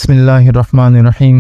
बिस्मिल्लाहिर्रहमानिर्रहीम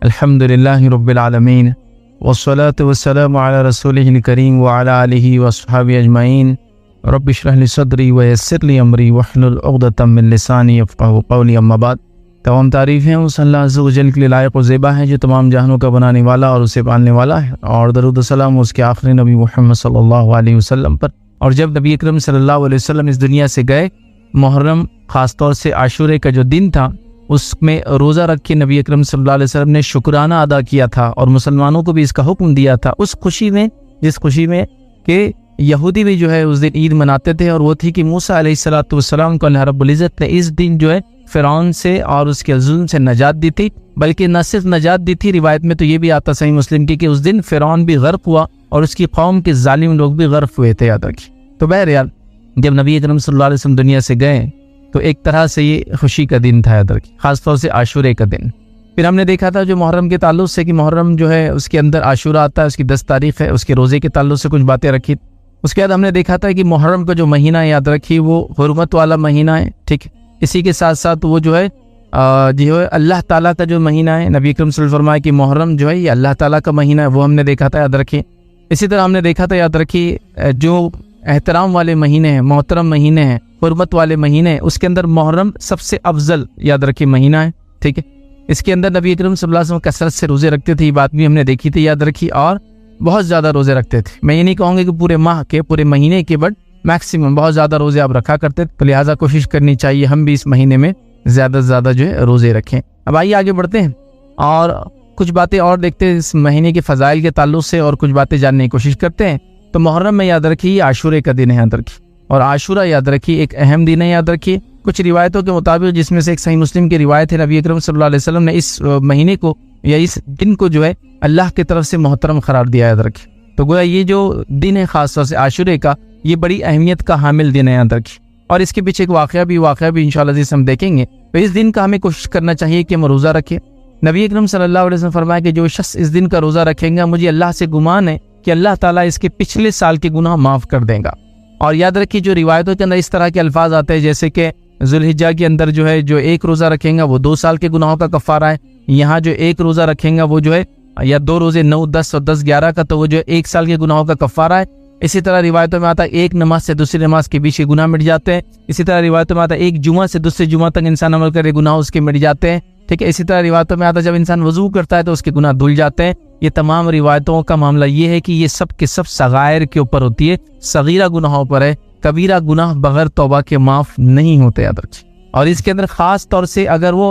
अल्हम्दुलिल्लाहि रब्बिल आलमीन वस्सलातु वस्सलामु अला रसूलिहिल करीम व अला आलिहि व अस्हाबिहि अजमाइन रब्बि इश्रह ली सदरी व यस्सिर ली अमरी वहलुल उक़दतम मिन लिसानी यफ़क़हू क़ौली अम्मा बाद। तमाम तारीफ़ें उस अल्लाह अज़्ज़ व जल के लिए लायक़ व ज़ेबा है जो तमाम जहानों का बनाने वाला और उसे पालने वाला है, और दरूद व सलाम उसके आखिरी नबी मुहम्मद सल्लल्लाहु अलैहि वसल्लम पर। और जब नबी अकरम सल्लल्लाहु अलैहि वसल्लम इस दुनिया से गए, मुहर्रम ख़ासतौर से आशूरे का जो दिन था उसमें रोज़ा रख के नबी अकरम सल्लल्लाहु अलैहि वसल्लम ने शुक्राना अदा किया था और मुसलमानों को भी इसका हुक्म दिया था। उस खुशी में, जिस खुशी में कि यहूदी भी जो है उस दिन ईद मनाते थे, और वो थी कि मूसा अलैहिस्सलातु वस्सलाम को अल्लाह रब्बुल इज़्ज़त ने इस दिन जो है फ़िरौन से और उसके जुल्म से नजात दी थी। बल्कि न सिर्फ नजात दी थी, रिवायत में तो ये भी आता सही मुस्लिम की कि उस दिन फ़िरौन भी गर्क हुआ और उसकी कौम के जालिम लोग भी गर्क हुए थे, याद रखिए। तो बहरहाल जब नबी अकरम सल्लल्लाहु अलैहि वसल्लम दुनिया से गए तो एक तरह से ये खुशी का दिन था, याद रखिए, खासतौर से आशूरे का दिन। फिर हमने देखा था जो मुहर्रम के ताल्लुक से कि मुहर्रम जो है उसके अंदर आशूरा आता है, उसकी 10 तारीख है, उसके रोज़े के ताल्लुक से कुछ बातें रखी। उसके बाद हमने देखा था कि मुहर्रम का जो महीना, याद रखिए, वो हुर्मत वाला महीना है, ठीक है। इसी के साथ साथ वो जो है अल्लाह ताला का जो महीना है, नबी अकरम सल्लल्लाहु अलैहि वसल्लम फरमाया कि मुहर्रम जो है ये अल्लाह ताला का महीना है, वो हमने देखा था, याद रखिए। इसी तरह हमने देखा था, याद रखिए, जो एहतराम वाले महीने हैं, मोहतरम महीने हैं, हुर्मत वाले महीने हैं, उसके अंदर मुहर्रम सबसे अफजल, याद रखिए, महीना है, ठीक है। इसके अंदर नबी अकरम सल्लल्लाहु अलैहि वसल्लम कसरत से रोज़े रखते थे, ये बात भी हमने देखी थी, याद रखिए, और बहुत ज़्यादा रोज़े रखते थे। मैं ये नहीं कहूँगा कि पूरे माह के, पूरे महीने के, बट मैक्सिमम बहुत ज़्यादा रोज़े आप रखा करते थे। तो लिहाजा कोशिश करनी चाहिए हम भी इस महीने में ज़्यादा से ज़्यादा जो है रोज़े रखें। अब आइए आगे बढ़ते हैं और कुछ बातें और देखते हैं इस महीने के फ़ज़ाइल के ताल्लुक से, और कुछ बातें जानने की कोशिश करते हैं। तो मुहर्रम में याद रखिए आशूरे का दिन है, याद रखिए, और आशूरा याद रखिए एक अहम दिन है, याद रखिए। कुछ रिवायतों के मुताबिक, जिसमें से एक सही मुस्लिम की रिवायत है, नबी अकरम सल्लल्लाहु अलैहि वसल्लम ने इस महीने को या इस दिन को जो है अल्लाह की तरफ से मोहतरम करार दिया, याद रखिए। तो गोया ये जो दिन है खासतौर से आशूरे का, ये बड़ी अहमियत का हामिल दिन है, याद रखिए। और इसके पीछे एक वाक़या भी इंशाअल्लाह हम देखेंगे। तो इस दिन का हमें कोशिश करना चाहिए कि हम रोज़ा रखें। नबी अकरम सल्लल्लाहु अलैहि वसल्लम फरमाया कि जो शख्स इस दिन का रोज़ा रखेगा, मुझे अल्लाह से गुमान है कि अल्लाह ताला इसके पिछले साल के गुनाह माफ़ कर देगा। और याद रखिए जो रिवायतों के अंदर इस तरह के अल्फाज आते हैं, जैसे कि ज़ुल्हिज्जा के अंदर जो है जो एक रोज़ा रखेगा वो 2 साल के गुनाहों का कफ़ारा है। यहाँ जो एक रोज़ा रखेगा वो जो है, या 2 रोज़े 9, 10 और 10, 11 का, तो वो जो 1 साल के गुनाहों का कफ़ारा है। इसी तरह रिवायतों में आता है एक नमाज से दूसरी नमाज के बीच के गुनाह मिट जाते हैं। इसी तरह रिवायतों में आता है एक जुमा से दूसरे जुमा तक इंसान अमल करे, गुनाह उसके मिट जाते हैं, ठीक है। इसी तरह रिवायतों में आता है जब इंसान वजू करता है तो उसके गुनाह धुल जाते हैं। ये तमाम रिवायतों का मामला ये है कि ये सब के सब सगायर के ऊपर होती है, सगीरा गुनाहों पर है। कबीरा गुनाह बगैर तौबा के माफ़ नहीं होते, याद रखिए। और इसके अंदर ख़ास तौर से अगर वो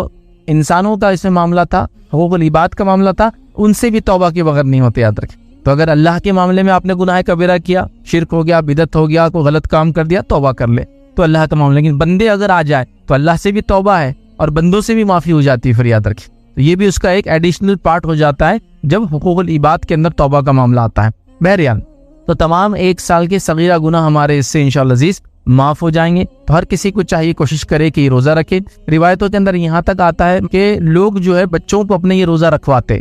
इंसानों का इसमें मामला था, हुकूकुल इबाद का मामला था, उनसे भी तौबा के बगैर नहीं होते, याद रखिए। तो अगर अल्लाह के मामले में आपने गुनाह कबीरा किया, शिर्क हो गया, बिदत हो गया, कोई गलत काम कर दिया, तौबा कर ले, तो अल्लाह का मामला। लेकिन बंदे अगर आ जाए तो अल्लाह से भी तौबा है और बंदों से भी माफ़ी हो जाती है, फिर याद रखिए। तो ये भी उसका एक एडिशनल पार्ट हो जाता है जब हुकूकुल इबाद के अंदर तौबा का मामला आता है। बहरहाल तो तमाम 1 साल के सगीरा गुनाह हमारे इससे इंशाअल्लाह अज़ीज़ माफ़ हो जाएंगे। तो हर किसी को चाहिए कोशिश करे कि ये रोज़ा रखे। रिवायतों के अंदर यहाँ तक आता है कि लोग जो है बच्चों को अपने ये रोज़ा रखवाते,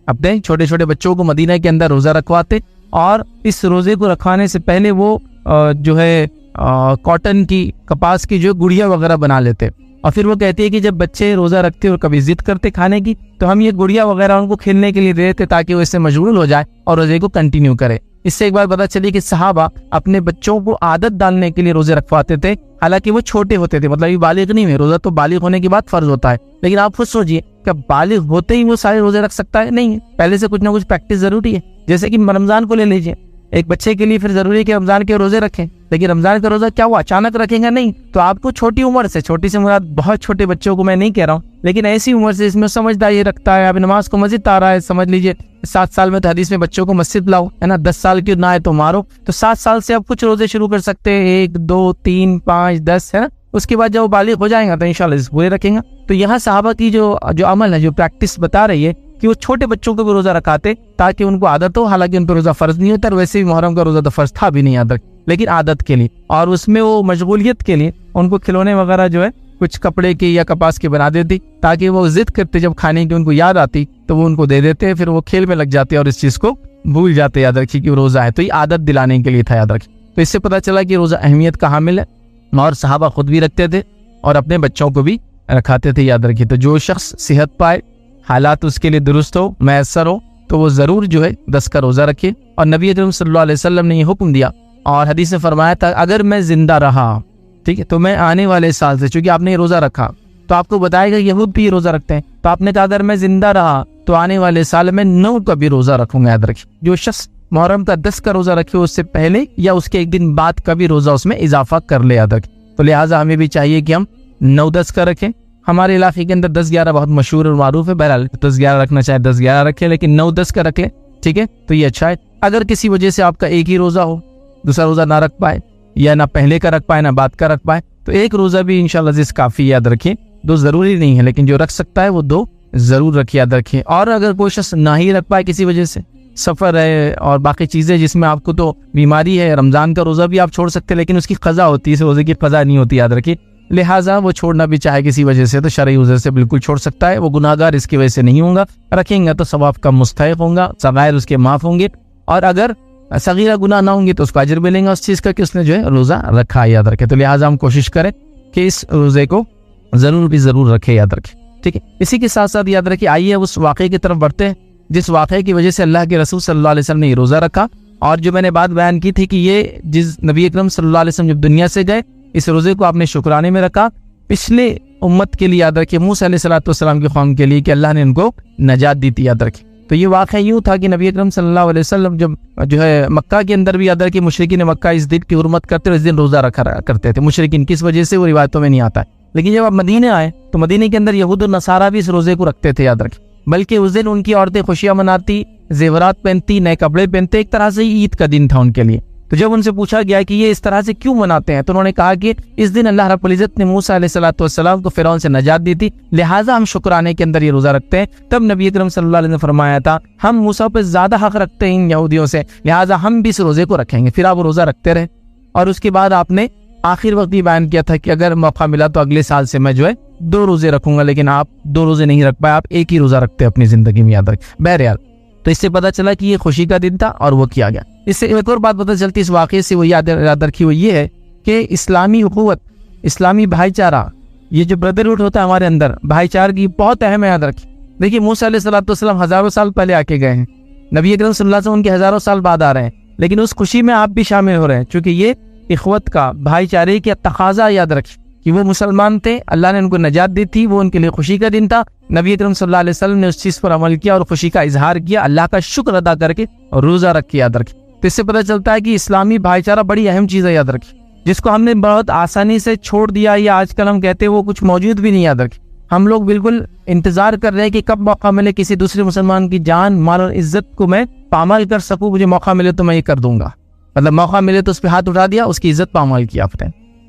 अपने छोटे छोटे बच्चों को मदीना के अंदर रोज़ा रखवाते, और इस रोज़े को रखवाने से पहले वो जो है कॉटन की, कपास की जो गुड़िया वगैरह बना लेते। और फिर वो कहती है कि जब बच्चे रोज़ा रखते और कभी जिद करते खाने की, तो हम ये गुड़िया वगैरह उनको खेलने के लिए दे देते ताकि वो इससे मशगूल हो जाए और रोज़े को कंटिन्यू करे। इससे एक बार पता चली कि सहाबा अपने बच्चों को आदत डालने के लिए रोज़े रखवाते थे, हालांकि वो छोटे होते थे, मतलब ये बालिग नहीं हुए। रोज़ा तो बालिग होने के बाद फ़र्ज होता है, लेकिन आप खुद सोचिए क्या बालिग होते ही वो सारे रोज़े रख सकता है? नहीं है, पहले से कुछ ना कुछ प्रैक्टिस ज़रूरी है। जैसे कि रमज़ान को ले लीजिए, एक बच्चे के लिए फिर ज़रूरी है कि रमज़ान के रोज़े रखें, लेकिन रमज़ान का रोज़ा क्या वो अचानक रखेंगे? नहीं। तो आपको छोटी उम्र से, छोटी से मुराद बहुत छोटे बच्चों को मैं नहीं कह रहा हूँ, लेकिन ऐसी उम्र से इसमें समझदारी रखता है, अभी नमाज को मस्जिद आ रहा है, समझ लीजिए 7 साल में तो हदीस में बच्चों को मस्जिद लाओ, है ना, 10 साल की ना है तो मारो। तो 7 साल से आप कुछ रोज़े शुरू कर सकते हैं, 1, 2, 3, 5, 10, है ना। उसके बाद जब वो बालिग हो जाएगा तो इंशाल्लाह इस पूरे रखेंगे। तो यहाँ सहाबा की जो अमल है, जो प्रैक्टिस बता रही है कि वो छोटे बच्चों को भी रोज़ा रखाते ताकि उनको आदत हो। हालांकि उन पर रोज़ा फ़र्ज नहीं होता, और वैसे भी मुहर्रम का रोज़ा तो फ़र्ज था भी नहीं, याद रख, लेकिन आदत के लिए और उसमें वो मशगूलियत के लिए उनको खिलौने वगैरह जो है कुछ कपड़े की या कपास की बना देती, ताकि वो जिद करते जब खाने की उनको याद आती तो वो उनको दे देते, फिर वो खेल में लग जाते और इस चीज़ को भूल जाते, याद रखिए, कि रोज़ा है। तो ये आदत दिलाने के लिए था, याद रखिए। तो इससे पता चला कि रोज़ा अहमियत का हामिल है, और सहाबा खुद भी रखते थे और अपने बच्चों को भी रखाते थे, याद रखिए। तो जो शख्स सेहत पाए, हालात उसके लिए दुरुस्त हो, मैसर हो, तो वो ज़रूर जो है 10 का रोज़ा रखे। और नबी अकरम सल्लल्लाहु अलैहि वसल्लम ने ये हुक्म दिया और हदीस में फरमाया था, अगर मैं जिंदा रहा, ठीक है, तो मैं आने वाले साल से, चूंकि आपने ये रोज़ा रखा तो आपको बताएगा यहूद भी ये रोज़ा रखते हैं, तो आपने कहा अगर मैं जिंदा रहा तो आने वाले साल में 9 का भी रोज़ा रखूंगा, याद रखिए। जो शख्स मुहर्रम का 10 का रोज़ा रखे उससे पहले या उसके एक दिन बाद का भी रोज़ा उसमें इजाफा कर ले, याद रखें। तो लिहाजा हमें भी चाहिए कि हम 9-10 का रखें। हमारे इलाके के अंदर 10-11 बहुत मशहूर और मारूफ है, बहरहाल 10-11 रखना चाहे 10-11 रखें, लेकिन 9-10 का रखें, ठीक है, तो ये अच्छा है। अगर किसी वजह से आपका एक ही रोज़ा हो, दूसरा रोज़ा ना रख पाए, या ना पहले का रख पाए ना बाद का रख पाए, तो एक रोज़ा भी इंशाल्लाह जिस काफ़ी, याद रखें। 2 ज़रूरी नहीं है, लेकिन जो रख सकता है वो 2 ज़रूर रखिए, याद रखें। और अगर कोई शख्स ना ही रख पाए किसी वजह से, सफ़र है और बाकी चीज़ें जिसमें आपको तो बीमारी है, रमज़ान का रोज़ा भी आप छोड़ सकते हैं, लेकिन उसकी क़ज़ा होती है, इस रोज़े की क़ज़ा नहीं होती, याद रखिए। लिहाजा वो छोड़ना भी चाहे किसी वजह से तो शरई उज़र से बिल्कुल छोड़ सकता है, वो गुनाहगार इसकी वजह से नहीं होगा। रखेंगे तो सवाब का मुस्तहिक़ होगा, सगायर उसके माफ़ होंगे, और अगर सगीरा गुनाह ना होंगे तो उसको अजर मिलेगा उस चीज़ का कि उसने जो है रोज़ा रखा है, याद रखें। तो लिहाजा हम कोशिश करें कि इस रोज़े को ज़रूर रखें, याद रखें, ठीक है। इसी के साथ साथ याद रखिए, आइए उस वाक़े की तरफ बढ़ते हैं जिस वाक़े की वजह से अल्लाह के रसूल सल्लल्लाहु अलैहि वसल्लम ने ये रोज़ा रखा। और जो मैंने बात बयान की थी कि ये जिस नबी अकरम सल्लल्लाहु अलैहि वसल्लम जब दुनिया से गए, इस रोज़े को आपने शुक्राने में रखा पिछले उम्मत के लिए, याद रखिए, मूसा अलैहिस्सलाम की कौम के लिए, कि अल्लाह ने उनको नजात दी थी, याद रखिए। तो ये वाक़या यूँ था कि नबी अकरम सल्लल्लाहु अलैहि वसल्लम जब जो है मक्का के अंदर भी, याद रखिए, मुशरिकीन मक्का इस दिन की हुर्मत करते और इस दिन रोज़ा रखा करते थे। मुशरिकीन किस वजह से वो रिवायतों में नहीं आता है, लेकिन जब आप मदीने आए तो मदीने के अंदर यहूद और नसारा भी इस रोज़े को रखते थे, याद रखें। बल्कि उस दिन उनकी औरतें खुशियां मनाती, जेवरात पहनती, नए कपड़े पहनते, एक तरह से ईद का दिन था उनके लिए। तो जब उनसे पूछा गया कि ये इस तरह से क्यों मनाते हैं, तो उन्होंने कहा कि इस दिन अल्लाह रब्बुल इज्जत ने मूसा अलैहिस्सलाम को फिरौन से नजात दी थी, लिहाजा हम शुक्राने के अंदर ये रोज़ा रखते हैं। तब नबी अकरम सल्लल्लाहु अलैहि वसल्लम ने फरमाया था, हम मूसा पे ज्यादा हक रखते हैं इन यहूदियों से, लिहाजा हम भी इस रोज़े को रखेंगे। फिर आप रोज़ा रखते रहे, और उसके बाद आपने आखिर वक्त ये बयान किया था कि अगर मौका मिला तो अगले साल से मैं जो है 2 रोज़े रखूंगा, लेकिन आप 2 रोज़े नहीं रख पाए, आप एक ही रोज़ा रखते अपनी जिंदगी में, याद रखें। बहरहाल, तो इससे पता चला कि ये खुशी का दिन था और वो किया गया। इससे एक और बात पता चलती इस वाक़े से, वो याद रखी, वो ये है कि इस्लामी उख़ुवत, इस्लामी भाईचारा, ये जो ब्रदरहुड होता है हमारे अंदर, भाईचारे की बहुत अहम है, याद रखिए। देखिए, मूसा अलैहिस्सलाम हज़ारों साल पहले आके गए हैं, नबी अकरम सल्लल्लाहु अलैहि वसल्लम उनके हज़ारों साल बाद आ रहे हैं, लेकिन उस खुशी में आप भी शामिल हो रहे हैं, चूँकि ये इख़्वत का, भाईचारे का तकाज़ा, याद रखिए, कि वो मुसलमान थे, अल्लाह ने उनको नजात दी थी, वो उनके लिए खुशी का दिन था। नबी अकरम सल्लल्लाहु अलैहि वसल्लम ने उस चीज़ पर अमल किया और खुशी का इजहार किया, अल्लाह का शुक्र अदा करके और रोज़ा रख के, याद रखें। तो इससे पता चलता है कि इस्लामी भाईचारा बड़ी अहम चीज़ है, याद रखें, जिसको हमने बहुत आसानी से छोड़ दिया, या आजकल हम कहते हैं वो कुछ मौजूद भी नहीं, याद रखें। हम लोग बिल्कुल इंतजार कर रहे हैं कि कब मौका मिले किसी दूसरे मुसलमान की जान, माल और इज्जत को मैं पामाल कर सकूँ, मुझे मौका मिले तो मैं ये कर दूंगा। मतलब मौका मिले तो उस पर हाथ उठा दिया, उसकी इज्जत पामाल किया आपने,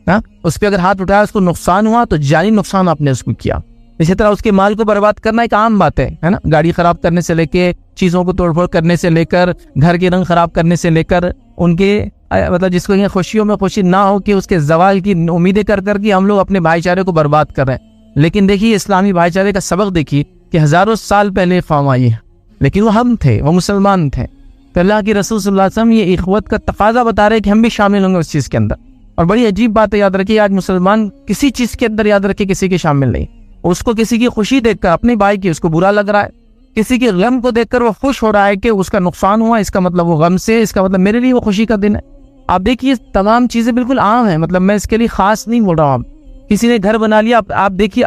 हाँ, उस पर अगर हाथ उठाया उसको नुकसान हुआ तो जानी नुकसान आपने उसको किया। इसी तरह उसके माल को बर्बाद करना एक आम बात है ना, गाड़ी खराब करने से लेकर, चीज़ों को तोड़फोड़ करने से लेकर, घर के रंग खराब करने से लेकर, उनके मतलब जिसको खुशियों में खुशी ना हो कि उसके जवाल की उम्मीदें कर करके हम लोग अपने भाईचारे को बर्बाद कर रहे हैं। लेकिन देखिए, इस्लामी भाईचारे का सबक देखिए कि हज़ारों साल पहले कौम आई है, लेकिन वो हम थे, वो मुसलमान थे। तो अल्लाह के रसूल सल्लल्लाहु अलैहि वसल्लम ये इख़्वत का तकाज़ा बता रहे हैं कि हम भी शामिल होंगे उस चीज़ के अंदर। और बड़ी अजीब बात है, याद रखिए, आज मुसलमान किसी चीज़ के अंदर, याद रखिए, किसी के शामिल नहीं। उसको किसी की खुशी देखकर, अपने भाई की, उसको बुरा लग रहा है, किसी के गम को देखकर वो खुश हो रहा है कि उसका नुकसान हुआ, इसका मतलब वो गम से, इसका मतलब मेरे लिए वो खुशी का दिन है। आप देखिए, तमाम चीज़ें बिल्कुल आम है, मतलब मैं इसके लिए खास नहीं बोल रहा हूँ। किसी ने घर बना लिया, आप देखिए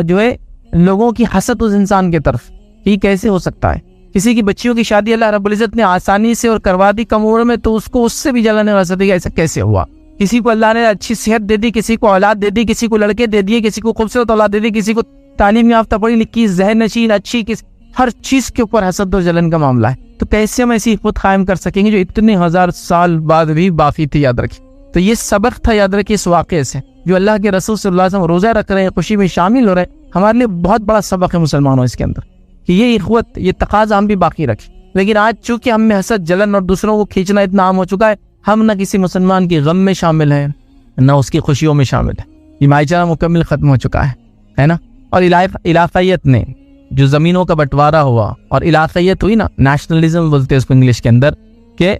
जो है लोगों की हसद उस इंसान की तरफ, ये कैसे हो सकता है। किसी की बच्चियों की शादी अल्लाह रब्बुल इज्जत ने आसानी से और करवा दी कम उम्र में, तो उसको उससे भी जलाने वाला सदी, ऐसा कैसे हुआ। किसी को अल्लाह ने अच्छी सेहत दे दी, किसी को औलाद दे दी, किसी को लड़के दे दिए, किसी को खूबसूरत औलाद दे दी, किसी को तालीम याफ्ता पढ़ी लिखी ज़हन नशीन अच्छी, हर चीज़ के ऊपर हसद और जलन का मामला है। तो कैसे हम ऐसी इख़्वत कायम कर सकेंगे जो इतने 1000 साल बाद भी बाकी थी, याद रखिए। तो ये सबक था, याद रखिए, इस वाक़े से, जो अल्लाह के रसूल सल्लल्लाहु अलैहि वसल्लम रोज़ा रख रहे हैं, खुशी में शामिल हो रहे हैं, हमारे लिए बहुत बड़ा सबक है मुसलमानों इसके अंदर, कि ये इख़्वत, ये तकाज़ा हम भी बाकी रखें। लेकिन आज चूंकि हम में हसद, जलन और दूसरों को खींचना इतना आम हो चुका है, हम न किसी मुसलमान के गम में शामिल हैं, न उसकी खुशियों में शामिल है। ये भाईचारा मुकम्मल ख़त्म हो चुका है ना। और इलाक़ायत ने, जो ज़मीनों का बंटवारा हुआ और इलाक़ायत हुई ना, नेशनलिज्म बोलते हैं उसको इंग्लिश के अंदर, के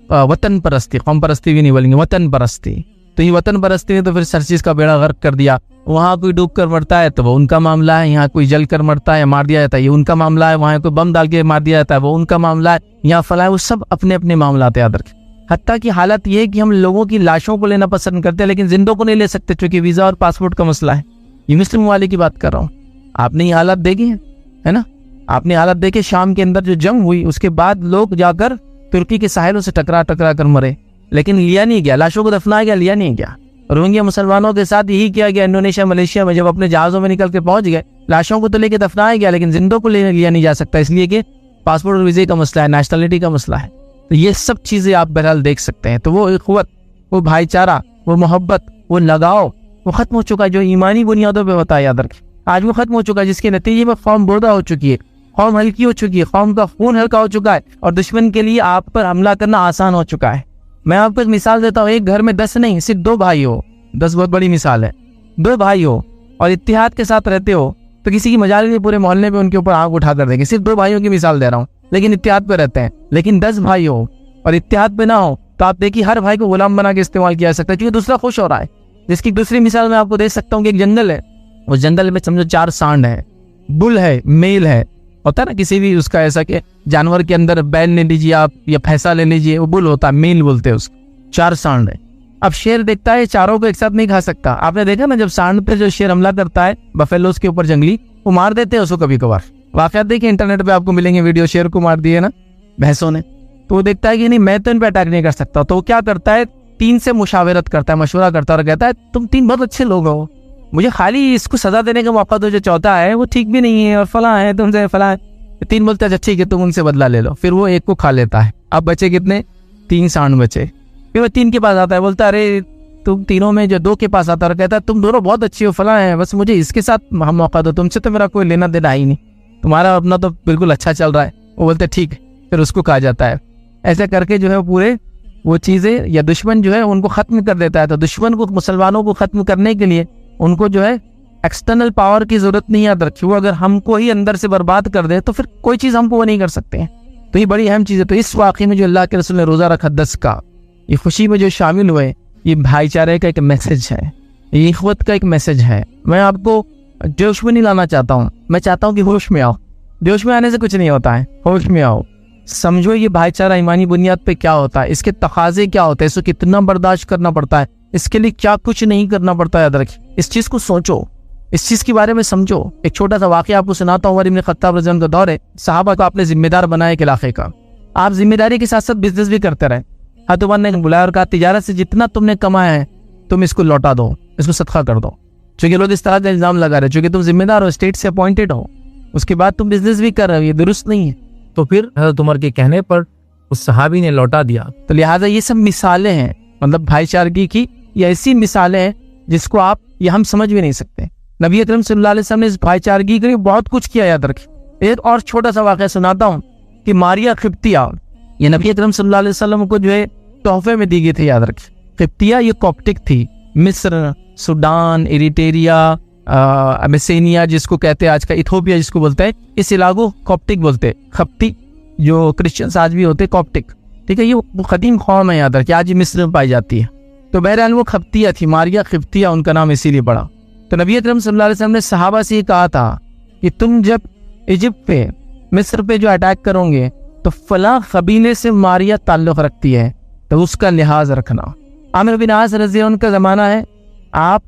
वतन परस्ती, कौम परस्ती भी नहीं बोलेंगे, वतन परस्ती। तो ये वतन परस्ती ने तो फिर हर चीज़ का बेड़ा गर्क कर दिया। वहाँ कोई डूब कर मरता है तो वो उनका मामला है, यहाँ कोई जल कर मरता है या मार दिया जाता है ये उनका मामला है, वहाँ कोई बम डाल के मार दिया जाता है वो उनका मामला है, यहाँ फला है, वो सब अपने अपने मामला याद रखें। हत्ता की हालत ये है कि हम लोगों की लाशों को लेना पसंद करते हैं लेकिन जिंदों को नहीं ले सकते क्योंकि वीजा और पासपोर्ट का मसला है। ये मुस्लिम वाले की बात कर रहा हूँ। आपने ये हालत देखी है ना, आपने हालत देखे शाम के अंदर जो जंग हुई उसके बाद लोग जाकर तुर्की के साहिलों से टकरा कर मरे, लेकिन लिया नहीं गया, लाशों को दफनाया गया, लिया नहीं गया। रोहिंग्या मुसलमानों के साथ यही किया गया इंडोनेशिया मलेशिया में, जब अपने जहाजों में निकल के पहुंच गए लाशों को तो लेके दफनाया गया लेकिन जिंदों को लिया नहीं जा सकता, इसलिए कि पासपोर्ट और वीजे का मसला है, नेशनलिटी का मसला है। तो ये सब चीजें आप बहरहाल देख सकते हैं। तो वो इख़्वत, वो भाईचारा, वो मोहब्बत, वो लगाव वो खत्म हो चुका है जो ईमानी बुनियादों पे होता है, याद रखें। आज वो खत्म हो चुका है जिसके नतीजे में कौम बोरदा हो चुकी है, कौम हल्की हो चुकी है, कौम का खून हल्का हो चुका है और दुश्मन के लिए आप पर हमला करना आसान हो चुका है। मैं आपको एक मिसाल देता हूँ, एक घर में 10 नहीं सिर्फ 2 भाई हो, 10 बहुत बड़ी मिसाल है, 2 भाई हो और इत्तेहाद के साथ रहते हो तो किसी की मजाल नहीं, पूरे मोहल्ले में उनके ऊपर आंख उठा कर देंगे। सिर्फ 2 भाइयों की मिसाल दे रहा हूँ लेकिन इत्तेहाद पे रहते हैं। लेकिन 10 भाई हो और इत्तेहाद पे ना हो तो आप देखिए हर भाई को गुलाम बना के इस्तेमाल किया जा सकता है क्योंकि दूसरा खुश हो रहा है। जिसकी दूसरी मिसाल मैं आपको दे सकता हूँ कि एक जंगल है, उस जंगल में समझो 4 सांड है, बुल है, मेल है, होता है ना किसी भी उसका ऐसा कि जानवर के अंदर बैल ले लीजिए आप या भैंसा ले लीजिए, वो बुल होता है, मेल बोलते हैं उसको। 4 सांड है। अब शेर देखता है चारों को एक साथ नहीं खा सकता। आपने देखा ना जब सांड पे जो शेर हमला करता है बफेलोस के ऊपर जंगली, वो मार देते हैं उसको कभी कभार। वाकयात देखिए इंटरनेट पे आपको मिलेंगे वीडियो, शेर को मार दिए ना भैंसों ने, तो वो देखता है कि नहीं मैं तो इन पे अटैक नहीं कर सकता, तो वो क्या करता है 3 से मुशावरत करता है, मशवरा करता है और कहता है तुम 3 बहुत अच्छे लोग हो, मुझे खाली इसको सजा देने का मौका दो, जो चौथा है वो ठीक भी नहीं है और फला है, तुमसे फला है। 3 बोलते हैं अच्छा ठीक है तुम उनसे बदला ले लो, फिर वो एक को खा लेता है। अब बचे कितने? 3 सांड बचे। फिर वो 3 के पास आता है, बोलता है अरे तुम तीनों में जो 2 के पास आता है और कहता है तुम दोनों बहुत अच्छे हो, फला है, बस मुझे इसके साथ हम मौका दो, तुमसे तो मेरा कोई लेना देना ही नहीं, तुम्हारा अपना तो बिल्कुल अच्छा चल रहा है। वो बोलते ठीक है, फिर उसको कहा जाता है। ऐसे करके जो है पूरे वो चीज़ें या दुश्मन जो है उनको ख़त्म कर देता है। तो दुश्मन को, मुसलमानों को ख़त्म करने के लिए उनको जो है एक्सटर्नल पावर की ज़रूरत नहीं याद रखी, वो अगर हमको ही अंदर से बर्बाद कर दे तो फिर कोई चीज़ हमको वो नहीं कर सकते हैं। तो ये बड़ी अहम चीज़ है। तो इस वाक़े में जो अल्लाह के रसूल ने रोज़ा रखा 10 का, ये खुशी में जो शामिल हुए, ये भाईचारे का एक मैसेज है, ये इख़्वत का एक मैसेज है। मैं आपको जोश में नहीं लाना चाहता हूँ, मैं चाहता हूँ कि होश में आओ। जोश में आने से कुछ नहीं होता है, होश में आओ, समझो ये भाईचारा ईमानी बुनियाद पे क्या होता है, इसके तकाजे क्या होते हैं, इसको कितना बर्दाश्त करना पड़ता है, इसके लिए क्या कुछ नहीं करना पड़ता है। याद रखिए, इस चीज़ को सोचो, इस चीज़ के बारे में समझो। एक छोटा सा वाक़या आपको सुनाता हूँ। उमर इब्न खत्ताब रज़ियल्लाहु अन्हु का दौर है, सहाबा को आपने जिम्मेदार बनाया एक इलाके का, आप जिम्मेदारी के साथ साथ बिजनेस भी करते रहे। हज़रत उमर ने बुलाया और कहा तिजारत से जितना तुमने कमाया है तुम इसको लौटा दो, इसको सदका कर दो, क्योंकि लोग इस तरह का इल्ज़ाम लगा रहे, चूँकि तुम जिम्मेदार हो, स्टेट से अपॉइंटेड हो, उसके बाद तुम बिजनेस भी कर रहे हो, ये दुरुस्त नहीं है। तो फिर हज़रत उमर के कहने पर उस सहाबी ने लौटा दिया। तो लिहाजा ये सब मिसालें हैं, मतलब भाईचारगी की ये ऐसी मिसालें हैं जिसको आप ये हम समझ भी नहीं सकते। नबी अकरम सल्लल्लाहु अलैहि वसल्लम ने इस भाईचारगी के लिए बहुत कुछ किया। याद रखिए, एक और छोटा सा वाक़या सुनाता हूँ कि मारिया खिब्तिया, ये नबी अकरम सल्लल्लाहु अलैहि वसल्लम को जो है तोहफे में दी गई थी। याद रखिए, खिब्तिया ये कॉप्टिक थी, मिस्र, सूडान, इरिटेरिया, अबिसिनिया जिसको कहते हैं आज का इथोपिया जिसको बोलते हैं, इस इलाको कॉप्टिक बोलते हैं। खप्ती जो क्रिश्चियंस आज भी होते हैं कॉप्टिक, ठीक है, ये वो कदीम कौम है। याद रखिए, आज ये मिस्र में पाई जाती है। तो बहरहाल वो खप्तिया थी, मारिया खिब्तिया उनका नाम इसीलिए पड़ा। तो नबी अकरम सल्लल्लाहु अलैहि वसल्लम ने सहाबा से कहा था कि तुम जब इजिप्ट पे, मिस्र पे जो अटैक करोगे तो फला कबीले से मारिया ताल्लुक़ रखती है, तो उसका लिहाज रखना। आमिर बिन आस रज़ियल्लाहु अन्हु का ज़माना है, आप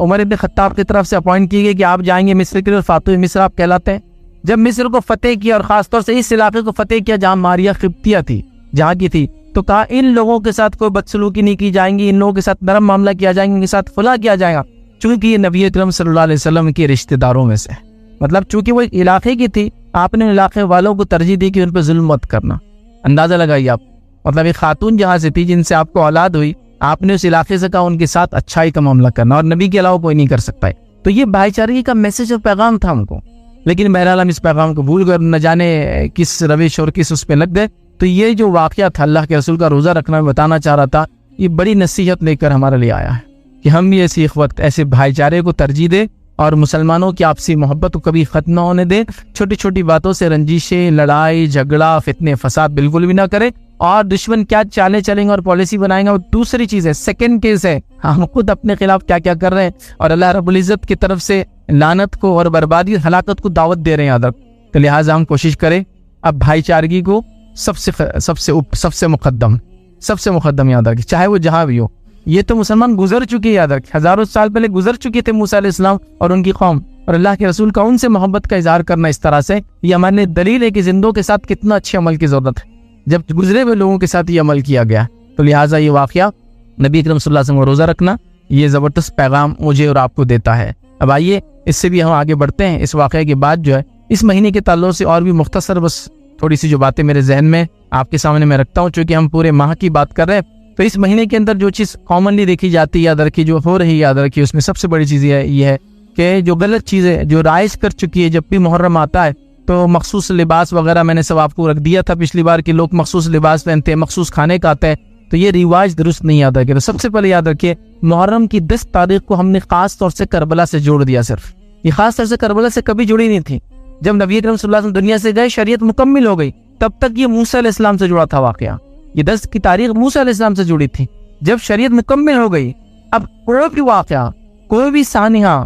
उमर इब्न खत्ताब की तरफ से अपॉइंट किए गए कि आप जाएंगे मिस्र के लिए, फातुह मिस्र आप कहलाते हैं। जब मिस्र को फतेह किया और ख़ासतौर से इस इलाके को फतेह किया जहाँ मारिया खिब्तिया थी, जहाँ की थी, तो कहा इन लोगों के साथ कोई बदसलूकी नहीं की जाएंगी, इन लोगों के साथ नरम मामला किया जाएगा, इनके साथ फुला किया जाएगा, चूँकि ये नबी अकरम सल्लल्लाहु अलैहि वसल्लम के रिश्तेदारों में से, मतलब चूँकि वो इलाके की थी, आपने इलाके वालों को तरजीह दी कि उन पर जुल्म मत करना। अंदाज़ा लगाइए आप, मतलब एक खातून जहाँ से थी जिनसे आपको औलाद हुई, आपने उस इलाके से कहा उनके साथ अच्छाई का मामला करना, और नबी के अलावा कोई नहीं कर सकता है। तो ये भाईचारे का मैसेज और पैगाम था हमको, लेकिन बहरहाल हम इस पैगाम को भूल कर न जाने किस रविश और किस उस पर लग गए। तो ये जो वाक़या था अल्लाह के रसूल का रोज़ा रखना मैं बताना चाह रहा था, ये बड़ी नसीहत लेकर हमारे लिए आया है कि हम भी ऐसी इख़्वत, ऐसे भाईचारे को तरजीह दें और मुसलमानों की आपसी मोहब्बत को कभी ख़त्म ना होने दें। छोटी छोटी बातों से रंजिशें, लड़ाई झगड़ा, फितने फसाद बिल्कुल भी ना करें। और दुश्मन क्या चालें चलेंगे और पॉलिसी बनाएंगे वो दूसरी चीज़ है, सेकंड केस है। हम खुद अपने खिलाफ क्या क्या कर रहे हैं और अल्लाह रब्बुल इज़्ज़त की तरफ से लानत को और बर्बादी हलाकत को दावत दे रहे हैं याद। तो लिहाजा हम कोशिश करें अब भाईचारगी को सबसे मुकद्दम याद रखें, चाहे वो जहाँ भी हो। ये तो मुसलमान गुजर चुके याद रखें, हजारों साल पहले गुजर चुके थे मूसा अलैहिस्सलाम और उनकी कौम, और अल्लाह के रसूल का उनसे मोहब्बत का इजहार करना इस तरह से, ये हमारे लिए दलील है कि जिंदों के साथ कितना अच्छे अमल की जरूरत है जब गुजरे हुए लोगों के साथ ये अमल किया गया। तो लिहाजा ये वाकया नबी अकरम सल्लल्लाहु अलैहि वसल्लम को रोज़ा रखना ये ज़बरदस्त पैगाम मुझे और आपको देता है। अब आइए इससे भी हम आगे बढ़ते हैं। इस वाकये के बाद जो है इस महीने के ताल्लुक से और भी मुख्तसर बस थोड़ी सी जो बातें मेरे जहन में आपके सामने मैं रखता हूँ, चूँकि हम पूरे माह की बात कर रहे हैं। तो इस महीने के अंदर जो चीज़ कॉमनली देखी जाती है याद रखिए, जो हो रही है याद रखिए, उसमें सबसे बड़ी चीज़ ये है कि जो गलत चीज़ें जो राइज कर चुकी है, जब भी मुहर्रम आता है तो मखसूस लिबास वगैरह मैंने सब आपको रख दिया था पिछली बार कि लोग मखसूस लिबास पहनते हैं, मखसूस खाने खाते हैं, तो ये रिवाज दुरुस्त नहीं याद रखिए। तो सबसे पहले याद रखिए मुहर्रम की 10 तारीख को हमने खास तौर से करबला से जोड़ दिया। सिर्फ ये खास तौर से करबला से कभी जुड़ी नहीं थी। जब नबी अकरम सल्लल्लाहु अलैहि वसल्लम दुनिया से गए, शरीयत मुकम्मिल हो गई, तब तक ये मूसा अलैहिस्सलाम से जुड़ा था वाकया। ये 10 की तारीख मूसा अलैहिस्सलाम से जुड़ी थी। जब शरीयत मुकम्मिल हो गई, अब कोई भी वाकया, कोई भी सानिया,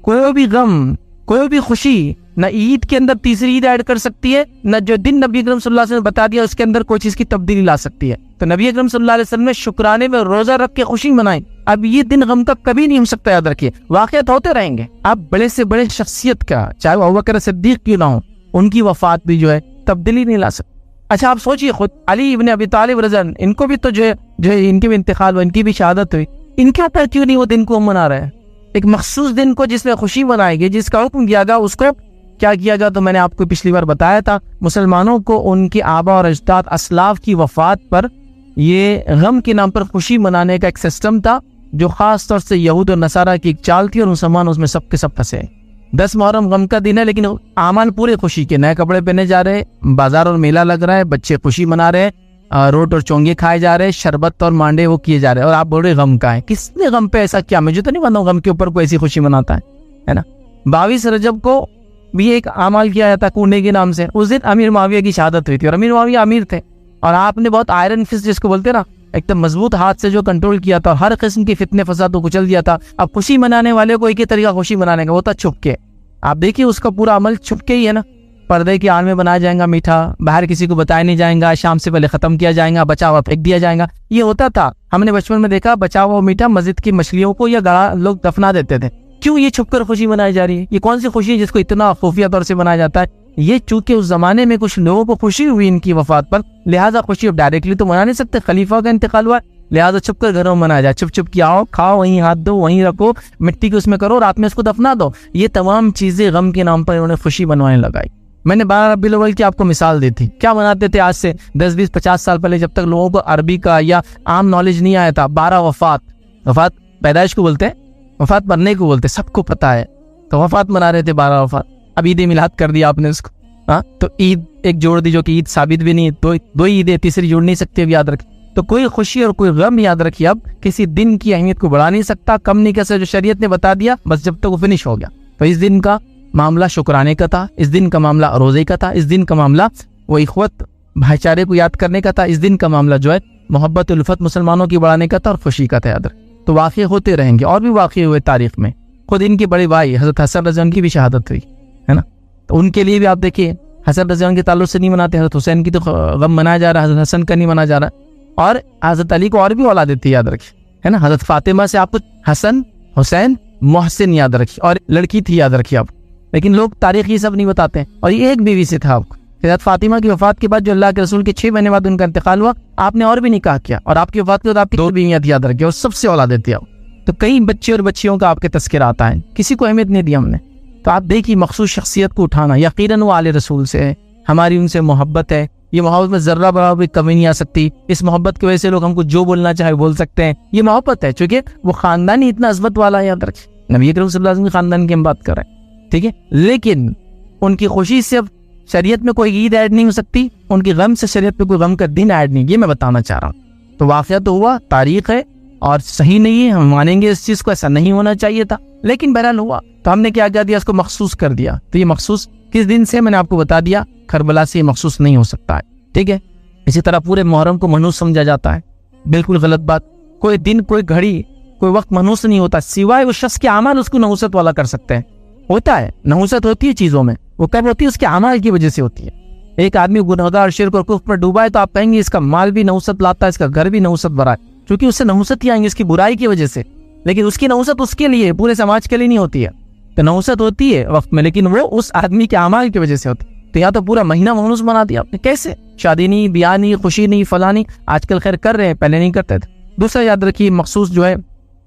कोई भी गम, कोई भी खुशी न ईद के अंदर तीसरी ईद ऐड कर सकती है, न जो दिन नबी अकरम सल्लल्लाहु अलैहि वसल्लम ने बता दिया उसके अंदर कोई चीज की तब्दीली ला सकती है। तो नबी अकरम सल्लल्लाहु अलैहि वसल्लम ने शुक्राने में रोजा रख के खुशी मनाई। अब ये दिन गम का कभी नहीं हो सकता याद रखिए, वाकयात होते रहेंगे। अब बड़े से बड़े शख्सियत का, चाहे वो अबू बकर सिद्दीक क्यों ना हो, उनकी वफात भी जो है तब्दीली नहीं ला सकती। अच्छा आप सोचिए, खुद अली इब्न अबी तालिब रज़ियल्लाहु अन्हु, इनको भी तो जो है इनके भी इंतकाल हुआ, इनकी भी शहादत हुई, इनके ऊपर क्यों नहीं वो दिन को मना रहे हैं? एक मखसूस दिन को जिसमें खुशी मनाएगी, जिसका हुक्म किया गया, उसको क्या किया गया? तो मैंने आपको पिछली बार बताया था, मुसलमानों को उनके आबा और अजदाद असलाफ की वफात पर ये गम के नाम पर खुशी मनाने का एक सिस्टम था, जो खास तौर से यहूद और नसारा की एक चाल थी, और मुसलमान उसमें सबके सब फंसे। 10 मुहर्रम गम का दिन है, लेकिन आमान पूरे खुशी के, नए कपड़े पहने जा रहे, बाजार और मेला लग रहा है, बच्चे खुशी मना रहे, रोट और चोंगे खाए जा रहे, शरबत और मांडे वो किए जा रहे हैं, और आप बोल रहे गम का है। किसने गम पे ऐसा किया? मुझे तो नहीं मालूम गम के ऊपर कोई ऐसी खुशी मनाता है ना। 22 रजब को भी एक अमाल किया जाता कूड़ने के नाम से। उस दिन अमीर मुआविया की शहादत हुई थी, और अमीर मुआविया अमीर थे, और आपने बहुत आयरन फिस्ट जिसको बोलते हैं ना, एकदम मजबूत हाथ से जो कंट्रोल किया था, हर किस्म की फितने फसाद को कुचल दिया था। अब खुशी मनाने वाले को एक ही तरीका खुशी मनाने का, वो था छुप के। आप देखिए उसका पूरा अमल छुप के ही है ना, पर्दे की आड़ में बनाया जाएगा मीठा, बाहर किसी को बताया नहीं जाएगा, शाम से पहले खत्म किया जाएगा, बचा हुआ फेंक दिया जाएगा। ये होता था, हमने बचपन में देखा, बचा हुआ मीठा मस्जिद की मछलियों को या गड़ा लोग दफना देते थे। क्यों ये छुपकर खुशी मनाई जा रही है? ये कौन सी खुशी है जिसको इतना खुफिया तौर से मनाया जाता है? ये चूंकि उस जमाने में कुछ लोगों को खुशी हुई इनकी वफात पर, लिहाजा खुशी अब डायरेक्टली तो मना नहीं सकते, खलीफा का इंतकाल हुआ, लिहाजा छुपकर घरों में मनाया जाए। चुप चुप की आओ, खाओ, वहीं हाथ दो, वहीं रखो, मिट्टी के उसमें करो, रात में इसको दफना दो। ये तमाम चीजें गम के नाम पर इन्होंने खुशी बनवाने लगाई। मैंने 12 रबीउल अव्वल की आपको मिसाल दी थी। क्या मनाते थे आज से 10, 20, 50 साल पहले, जब तक लोगों को अरबी का या आम नॉलेज नहीं आया था? 12 वफात पैदाइश को बोलते हैं, वफात मरने को बोलते, सबको पता है, तो वफात मना रहे थे 12 वफात। अब ईद मिलाद कर दिया आपने उसको, हाँ, तो ईद एक जोड़ दी जो कि ईद साबित भी नहीं है। दो ईदें, तीसरी जोड़ नहीं सकती, अब याद रखें। तो कोई खुशी और कोई गम याद रखिए, अब किसी दिन की अहमियत को बढ़ा नहीं सकता, कम नहीं कर सकता। जो शरीयत ने बता दिया बस, जब तक वो फिनिश हो गया। तो इस दिन का मामला शुक्राने का था, इस दिन का मामला रोजे का था, इस दिन का मामला वो इखवत भाईचारे को याद करने का था, इस दिन का मामला जो है मोहब्बत उल्फत मुसलमानों की बढ़ाने का था और खुशी का था याद रखें। तो वाक़े होते रहेंगे, और भी वाक़े हुए तारीख में। खुद इनके बड़े भाई हज़रत हसन रज़ियल्लाहु की भी शहादत हुई है ना, तो उनके लिए भी आप देखिए, हसन रज़ियल्लाहु के ताल्लुक से नहीं मनाते, हज़रत हुसैन की तो गम मनाया जा रहा है, हज़रत हसन का नहीं मनाया जा रहा है। और हज़रत अली को और भी औलाद देती है, याद रखिए, है ना। हज़रत फातिमा से आपको हसन, हुसैन, मोहसिन याद रखिए, और लड़की थी याद रखिए आप। लेकिन लोग तारीख ये सब नहीं बताते हैं। और ये एक बीवी से था आपको, हज़रत फातिमा की वफात के बाद जो अल्लाह के रसूल के 6 महीने बाद उनका इंतकाल हुआ, आपने और भी निकाह किया, और आपकी वफात के बाद आपकी 2 बीवियां थी याद रखिए, और सबसे औलाद थी आप। तो कई बच्चे और बच्चियों का आपके तस्करा आता है, किसी को अहमियत नहीं दी हमने। तो आप देखिए मखसूस शख्सियत को उठाना, यकीनन वो आले रसूल से है, हमारी उनसे मोहब्बत है, ये मोहब्बत में जर्रा बराबर भी कमी नहीं आ सकती। इस मोहब्बत की वजह से लोग हमको जो बोलना चाहे बोल सकते हैं, ये मोहब्बत है, चूंकि वो खानदान ही इतना अज़मत वाला है, याद रखिए। नबी अकरम सल्लल्लाहु अलैहि वसल्लम के खानदान की हम बात कर रहे हैं, ठीक है। लेकिन उनकी खुशी से अब शरीयत में कोई ईद ऐड नहीं हो सकती, उनकी गम से शरीयत में कोई गम का दिन ऐड नहीं, ये मैं बताना चाह रहा हूँ। तो वाक़या तो हुआ, तारीख है, और सही नहीं है, हम मानेंगे इस चीज को, ऐसा नहीं होना चाहिए था, लेकिन बहरहाल हुआ तो हमने क्या दिया, इसको मखसूस कर दिया। तो ये मखसूस किस दिन से, मैंने आपको बता दिया, करबला से मखसूस नहीं हो सकता है, ठीक है। इसी तरह पूरे मुहर्रम को मनहूस समझा जाता है, बिल्कुल गलत बात। कोई दिन, कोई घड़ी, कोई वक्त मनहूस नहीं होता, सिवाय उस शख्स के अमाल उसको नहुसत वाला कर सकते हैं। होता है, नहुसत होती है चीजों में, वो कब होती है, उसके अमाल की वजह से होती है। एक आदमी गुनहगार, शिर्क और कुफ्र में डूबा है तो आप कहेंगे इसका माल भी नहुसत लाता है, इसका घर भी नहुसत भरा है, क्योंकि उससे नहुसत ही आएंगे इसकी बुराई की वजह से। लेकिन उसकी नहुसत उसके लिए, पूरे समाज के लिए नहीं होती है। तो नहुसत होती है वक्त में, लेकिन वो उस आदमी के अमाल की वजह से होती है। तो यहाँ तो पूरा महीना मनहूस बना दिया आपने, कैसे? शादी नहीं, ब्याह नहीं, खुशी नहीं, फला नहीं। आजकल खैर कर रहे हैं, पहले नहीं करते थे। दूसरा याद रखिए, मखसूस जो है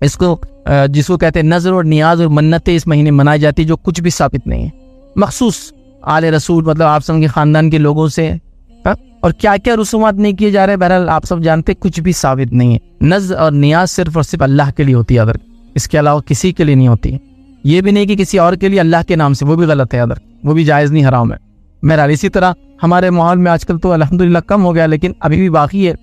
इसको जिसको कहते हैं नजर और नियाज और मन्नतें इस महीने मनाई जाती है, जो कुछ भी साबित नहीं है। मखसूस आले रसूल, मतलब आप सब के खानदान के लोगों से, और क्या क्या रसूमात नहीं किए जा रहे, बहरहाल आप सब जानते, कुछ भी साबित नहीं है। नज़र और नियाज सिर्फ और सिर्फ अल्लाह के लिए होती है अदर, इसके अलावा किसी के लिए नहीं होती है। ये भी नहीं कि किसी और के लिए अल्लाह के नाम से, वो भी गलत है अदर, वो भी जायज़ नहीं, हराम है। बहरहाल इसी तरह हमारे माहौल में आजकल तो अल्हम्दुलिल्लाह कम हो गया, लेकिन अभी भी बाकी है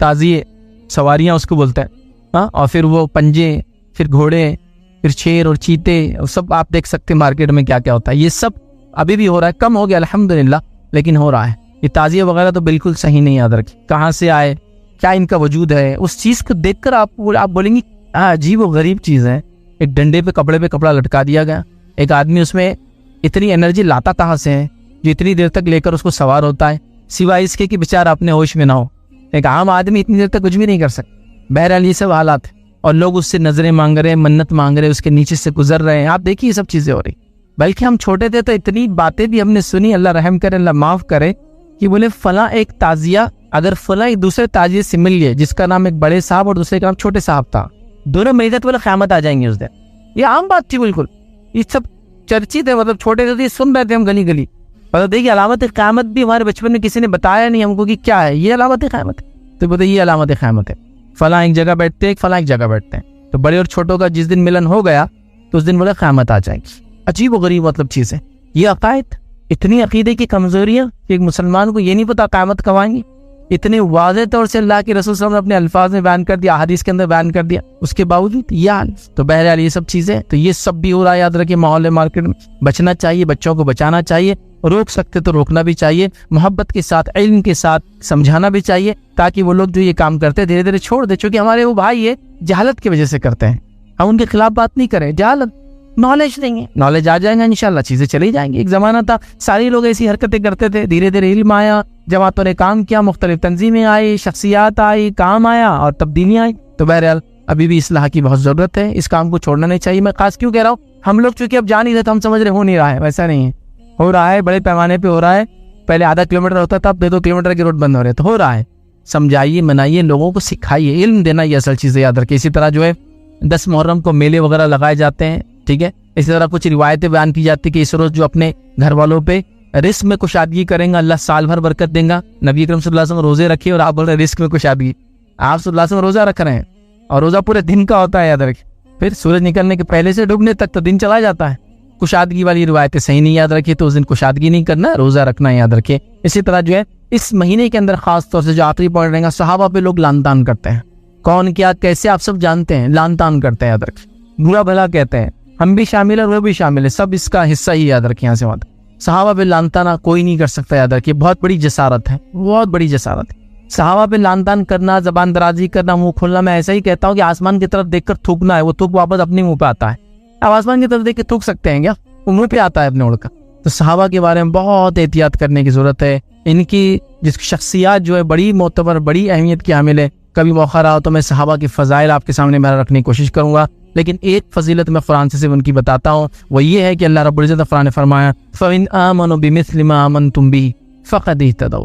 ताज़िए, सवारियाँ उसको बोलते हैं, और फिर वो पंजे, फिर घोड़े, फिर शेर और चीते, सब आप देख सकते हैं मार्केट में क्या क्या होता है। ये सब अभी भी हो रहा है, कम हो गया अल्हम्दुलिल्लाह, लेकिन हो रहा है। ये ताज़िया वगैरह तो बिल्कुल सही नहीं याद रखिए, कहाँ से आए, क्या इनका वजूद है, उस चीज़ को देखकर आप बोलेंगे अजीब व गरीब चीज़ है। एक डंडे पे कपड़ा लटका दिया गया, एक आदमी उसमें इतनी एनर्जी लाता कहाँ से है जो इतनी देर तक लेकर उसको सवार होता है, सिवाय इसके कि बेचारा अपने होश में ना हो। एक आम आदमी इतनी देर तक कुछ भी नहीं कर सकता। बहरहाल ये सब हालात है, और लोग उससे नजरें मांग रहे हैं, मन्नत मांग रहे हैं, उसके नीचे से गुजर रहे हैं। आप देखिए ये सब चीजें हो रही। बल्कि हम छोटे थे तो इतनी बातें भी हमने सुनी, अल्लाह रहम करे, अल्लाह माफ करे, कि बोले फला एक ताजिया, अगर फला एक दूसरे ताजिए से मिल गए, जिसका नाम एक बड़े साहब और दूसरे का नाम छोटे साहब था, दोनों मिलकर तो बोले क़यामत आ जाएंगे उस दिन। ये आम बात थी बिल्कुल, ये सब चर्चित है, मतलब छोटे थे तो ये सुन रहे थे हम गली गली। मतलब देखिए अलामत क़यामत भी हमारे बचपन में किसी ने बताया नहीं हमको कि क्या है ये अलामत क़यामत है, तो बोलते ये अलामत क़यामत है, फला एक जगह बैठते हैं, फला एक जगह बैठते हैं। तो बड़े और छोटों का जिस दिन मिलन हो गया तो उस दिन बोले क़यामत आ जाएगी। अजीब व गरीब मतलब चीज़ है ये अकायद, इतनी अकीदे की कमजोरियाँ कि एक मुसलमान को ये नहीं पता क़यामत कब आएंगी। इतने वाज़ेह तौर से अल्लाह के रसूल सल्लल्लाहु अलैहि वसल्लम ने अपने अल्फाज में बयान कर दिया, हदीस के अंदर बयान कर दिया, उसके बावजूद यार तो बहरहाल ये सब चीज़ें, तो ये सब भी हो रहा है। याद रखिए माहौल मार्केट में बचना चाहिए, बच्चों को बचाना चाहिए, रोक सकते तो रोकना भी चाहिए, मोहब्बत के साथ, इल्म के साथ समझाना भी चाहिए, ताकि वो लोग जो ये काम करते हैं धीरे धीरे छोड़ दे। चूंकि हमारे वो भाई ये जहालत की वजह से करते हैं, हम उनके खिलाफ बात नहीं करें, जहालत, नॉलेज देंगे, नॉलेज आ जाएगा इंशाल्लाह, चीजें चली जाएंगी। एक जमाना था सारे लोग ऐसी हरकतें करते थे, धीरे धीरे इल्म आया, जमातों ने काम किया, मुख्तलिफ तंजीमें आई, शख्सियात आई, काम आया और तब्दीलियां आई। तो बहरहाल अभी भी इस्लाह की बहुत जरूरत है, इस काम को छोड़ना नहीं चाहिए। मैं खास क्यों कह रहा हूँ, हम लोग चूंकि अब जान ही रहे तो हम समझ रहे हो नहीं रहा है, वैसा नहीं है, हो रहा है, बड़े पैमाने पे हो रहा है। पहले आधा किलोमीटर होता था, अब 2 किलोमीटर की रोड बंद हो रहे, तो हो रहा है। समझाइए, मनाइए, लोगों को सिखाइए, इल्म देना ये असल चीज़ है, याद रखिए। इसी तरह जो है 10 मुहर्रम को मेले वगैरह लगाए जाते हैं, ठीक है। इसी तरह कुछ रिवायतें बयान की जाती है कि इस रोज जो अपने घर वालों पे रिस्क में कुशादगी करेंगे, अल्लाह साल भर बरकत देगा। नबी अकरम सल्लल्लाहु अलैहि वसल्लम रोजे रखे और आप बोल रहे रिस्क में कुशादगी। आप सल्लल्लाहु अलैहि वसल्लम रोजा रख रहे हैं और रोजा पूरे दिन का होता है, याद रखिए। फिर सूरज निकलने के पहले से डूबने तक तो दिन चला जाता है। कुशादगी वाली रिवायतें सही नहीं, याद रखिए। तो उस दिन कुशादगी नहीं करना, रोजा रखना है, याद रखिए। इसी तरह जो है इस महीने के अंदर खास तौर से जो आखिरी पॉइंट रहेगा, सहाबा पे लोग लान तान करते हैं। कौन क्या कैसे आप सब जानते हैं, लान तान करते हैं, याद रखिए। बुरा भला कहते हैं, हम भी शामिल है, वो भी शामिल है, सब इसका हिस्सा ही, याद रखिए। यहाँ से बात, सहाबा पे लान तान कोई नहीं कर सकता, याद रखिए। बहुत बड़ी जसारत है, बहुत बड़ी जसारत है। सहाबा पे लान तान करना, जबान दराजी करना, मुंह खोलना, मैं ऐसा ही कहता हूँ कि आसमान की तरफ देखकर थूकना है, वो थूक वापस अपने मुंह पे आता है। अब आसमान की तरफ देख के थूक सकते हैं क्या? वो मुंह पे आता है अपने उड़ का। तो सहाबा के बारे में बहुत एहतियात करने की जरूरत है। इनकी जिस शख्सियात जो है बड़ी मोतबर, बड़ी अहमियत की हामिल है। कभी मौका रहा तो मैं सहाबा की फजाइल आपके सामने मैं रखने की कोशिश करूंगा, लेकिन एक फजीलत मैं कुरान से सिर्फ उनकी बताता हूँ। वो ये है कि अल्लाह रब्बुल इज्जत कुरान ने फरमाया, फ़इन आमनु बिमिस्लि मा आमनतुम बिही फ़क़द इह्तदौ,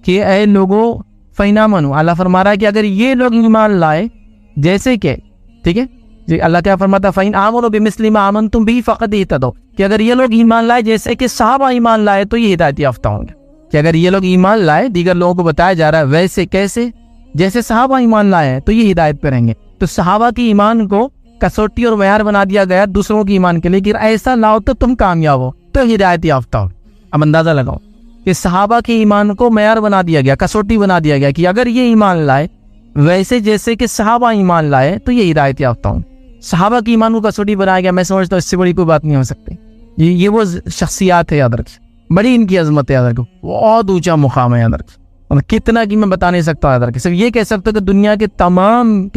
कि ऐ लोगों फ़इन आमनु, अल्लाह फरमा रहा है कि अगर ये लोग ईमान लाए जैसे के, ठीक है जी, अल्लाह क्या फरमाता है, फ़इन आमनु बिमिस्लि मा आमनतुम बिही फ़क़द इह्तदौ, कि अगर ये लोग ईमान लाए जैसे कि सहाबा ईमान लाए तो ये हिदायत याफ्ता होंगे। कि अगर ये लोग ईमान लाए, दीगर लोगों को बताया जा रहा है वैसे कैसे, जैसे सहाबा ईमान लाए तो ये हिदायत पे रहेंगे। तो सहाबा की ईमान को कसौटी और मयार बना दिया गया दूसरों की ईमान के लिए कि ऐसा लाओ तो तुम कामयाब हो, तो हिदायत याफ्ता हो। अब अंदाजा लगाओ कि सहाबा के ईमान को मयार बना दिया गया, कसौटी बना दिया गया कि अगर ये ईमान लाए वैसे जैसे कि सहाबा ईमान लाए तो ये हिदायत याफ्ता हूँ। सहाबा की ईमान को कसौटी बनाया गया, मैं समझता हूँ इससे बड़ी कोई बात नहीं हो सकती। ये वो शख्सियात है, याद रखिए, बड़ी इनकी अजमत है, याद रखो, बहुत ऊंचा मुकाम है, याद रखिए। मतलब कितना कि मैं बता नहीं सकता, याद रखिए। सिर्फ ये कह सकता हूँ कि दुनिया के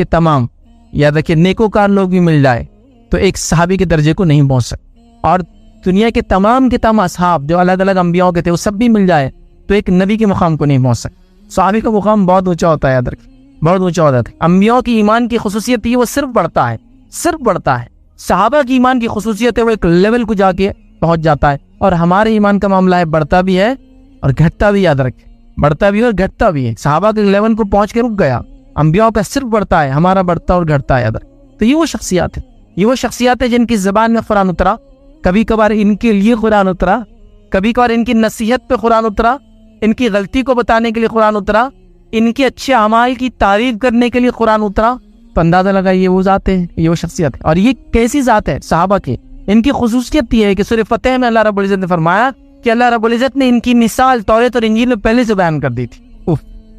तमाम याद रखिए नेकोकार लोग भी मिल जाए तो एक सहाबी के दर्जे को नहीं पहुंच सकते, और दुनिया के तमाम असहाब जो अलग अलग अंबियाओं के थे वो सब भी मिल जाए तो एक नबी के मुकाम को नहीं पहुंच सकते। सहाबी का मुकाम बहुत ऊंचा होता है, याद रखिए, बहुत ऊंचा होता है। अंबियाओं की ईमान की खुसूसियत ये वो सिर्फ बढ़ता है। सहाबा की ईमान की खुसूसियत है वो एक लेवल को जाके पहुंच जाता है, और हमारे ईमान का मामला है बढ़ता भी है और घटता भी, याद रखें, बढ़ता भी है और घटता भी है। सहाबा के लेवल को पहुंच के रुक गया, अंबियाओं का सिर्फ बढ़ता है, हमारा बढ़ता और घटता है, याद रखें। तो ये वो शख्सियात है जिनकी ज़बान में कुरान उतरा, कभी कभार इनके लिए कुरान उतरा, कभी कभार इनकी नसीहत पे कुरान उतरा, इनकी गलती को बताने के लिए कुरान उतरा, इनके अच्छे अमाल की तारीफ करने के लिए कुरान उतरा। तो अंदाजा लगा ये वो ज़ात है, ये वो शख्सियत है। और ये कैसी ज़ात है सहाबा की? इनकी खुसूसियत ये है कि सूरह फतेह में अल्लाह रब्बुल इज़्ज़त ने फरमाया कि अल्लाह रब्बुल इज़्ज़त ने इनकी मिसाल तौरात और इंजील में पहले से बयान कर दी थी।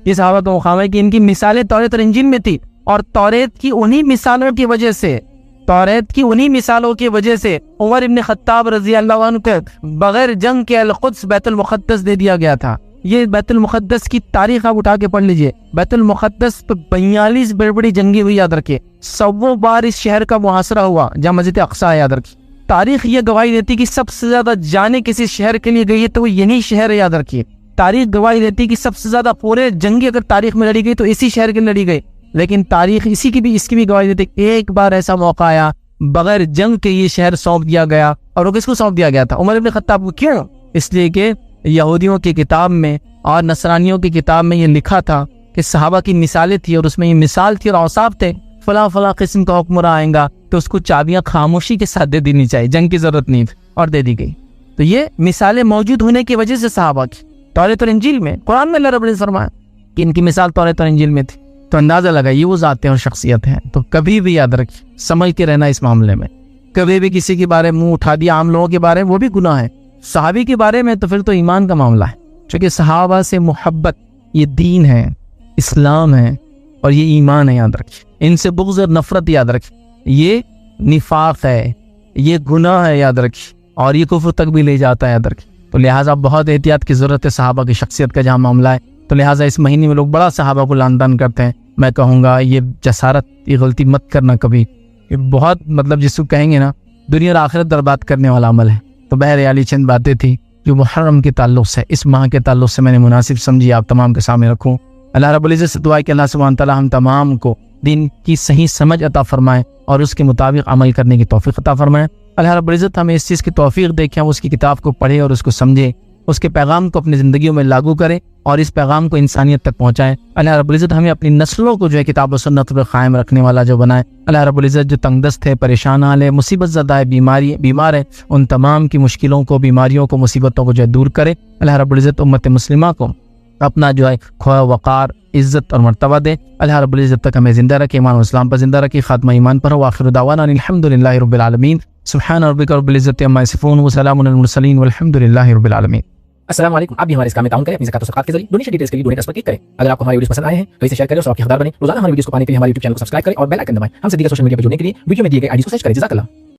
ये सहाबा का मुकाम है कि इनकी मिसालें तौरात और इंजील में थी, और तौरात की उन्हीं मिसालों की वजह से उमर इब्न खत्ताब रज़ी अल्लाह अन्हु को बगैर जंग के अल-कुद्स बैतुल मुक़द्दस दे दिया गया था। ये बैतुल मुक़द्दस की तारीख आप उठा के पढ़ लीजिए। बैतुल मुक़द्दस पे 42 बड़ी जंगी हुई, याद रखिए। 100 बार इस शहर का मुहासरा हुआ जहाँ मस्जिद अक़सा है, याद रखिए। तारीख ये गवाही देती कि सबसे ज्यादा जाने किसी शहर के लिए गई है तो वो यही शहर है, याद रखिए। तारीख गवाही देती कि सबसे ज्यादा पूरे जंगी अगर तारीख में लड़ी गई तो इसी शहर के लड़ी गई, लेकिन तारीख इसकी भी गवाही देती एक बार ऐसा मौका आया बगैर जंग के ये शहर सौंप दिया गया। और वो किसको सौंप दिया गया था? उमर इब्न खत्ताब को। क्यों? इसलिए कि यहूदियों की किताब में और नसरानियों की किताब में ये लिखा था कि सहाबा की मिसालें थी, और उसमें ये मिसाल थी और औसाफ थे, फला किस्म का हुक्मरान आएगा तो उसको चाबियां खामोशी के साथ दे देनी चाहिए, जंग की जरूरत नहीं थी, और दे दी गई। तो ये मिसालें मौजूद होने की वजह से सहाबा की तौरात और इंजील में, कुरान में अल्लाह रब्बुल इज़्ज़त फरमाया कि इनकी मिसाल तौरात और इंजील में थी। तो अंदाजा लगा ये वो ज़ातें और शख्सियत हैं। तो कभी भी याद रखिए, समझ के रहना इस मामले में। कभी भी किसी के बारे में मुंह उठा दिया आम लोगों के बारे में, वो भी गुनाह है। सहाबी के बारे में तो फिर तो ईमान का मामला है, क्योंकि सहाबा से मोहब्बत ये दीन है, इस्लाम है और ये ईमान है, याद रखिए। इनसे बुग़्ज़ और नफरत, याद रखिए, ये निफाक है, ये गुनाह है, याद रखिए, और ये कुफ्र तक भी ले जाता है, याद रखिए। तो लिहाजा बहुत एहतियात की ज़रूरत है सहाबा की शख्सियत का जहाँ मामला है। तो लिहाजा इस महीने में लोग बड़ा सहाबा को लानतान करते हैं। मैं कहूँगा ये जसारत, ये गलती मत करना कभी। ये बहुत मतलब जिसको कहेंगे ना दुनिया और आखिरत बर्बाद करने वाला अमल है। तो बहरहाल चंद बातें थी जो मुहर्रम के ताल्लुक़ से, इस माह के ताल्लुक़ से मैंने मुनासिब समझी आप तमाम के सामने रखूँ। अल्लाह रब्बुल इज़्ज़त से दुआ है कि अल्लाह सुब्हान तआला हम तमाम को दिन की सही समझ अता फरमाए और उसके मुताबिक अमल करने की तौफीक अता फरमाए। अल्लाह रब्बुल इज़्ज़त हमें इस चीज़ की तौफीक देखें, हम उसकी किताब को पढ़े और उसको समझे, उसके पैगाम को अपनी ज़िंदगियों में लागू करें और इस पैगाम को इंसानियत तक पहुँचाएं। अल्लाह रब्बुल इज़्ज़त हमें अपनी नस्लों को जो है किताब और सुन्नत पर कायम रखने वाला जो बनाए। अल्लाह रब्बुल इज़्ज़त जो तंगदस्त है, परेशान हाल है, मुसीबत ज़दा है, बीमार है, उन तमाम की मुश्किलों को, बीमारियों को, मुसीबतों को जो है दूर करे। अल्लाह रब्बुल इज़्ज़त उम्मत मुस्लिमा को अपना जो है खोया वक़ार, इज़्ज़त और मर्तबा दे। अल्लाह रब्बुल इज़्ज़त तक हमें ज़िंदा रखे, ईमान और इस्लाम पर ज़िंदा रखे, खात्मा ईमान पर हो। आखिर दावाना अल्हम्दुलिल्लाहि रब्बिल आलमीन। सुब्हान रब्बिका रब्बिल इज़्ज़ति अम्मा यसिफून व सलामुन अलल मुरसलीन वल्हम्दुलिल्लाहि रब्बिल आलमीन। अस्सलाम वालेकुम। आप भी हमारे इस काम में ताउन करें अपनी ज़कात और सदक़ात के जरिए। डोनेशन डिटेल्स के लिए डोनेट पर क्लिक करें। अगर आपको हमारे वीडियोस पसंद आए हैं तो इसे शेयर करें और सबके हकदार बने। रोजाना हमारी वीडियोस को पाने के लिए हमारे YouTube चैनल को सब्सक्राइब करें और बेल आइकन दबाएं। हमसे दीगर सोशल मीडिया पर जुड़ने के लिए वीडियो में दिए गए आईडी को सर्च करें। जज़ाकल्लाह।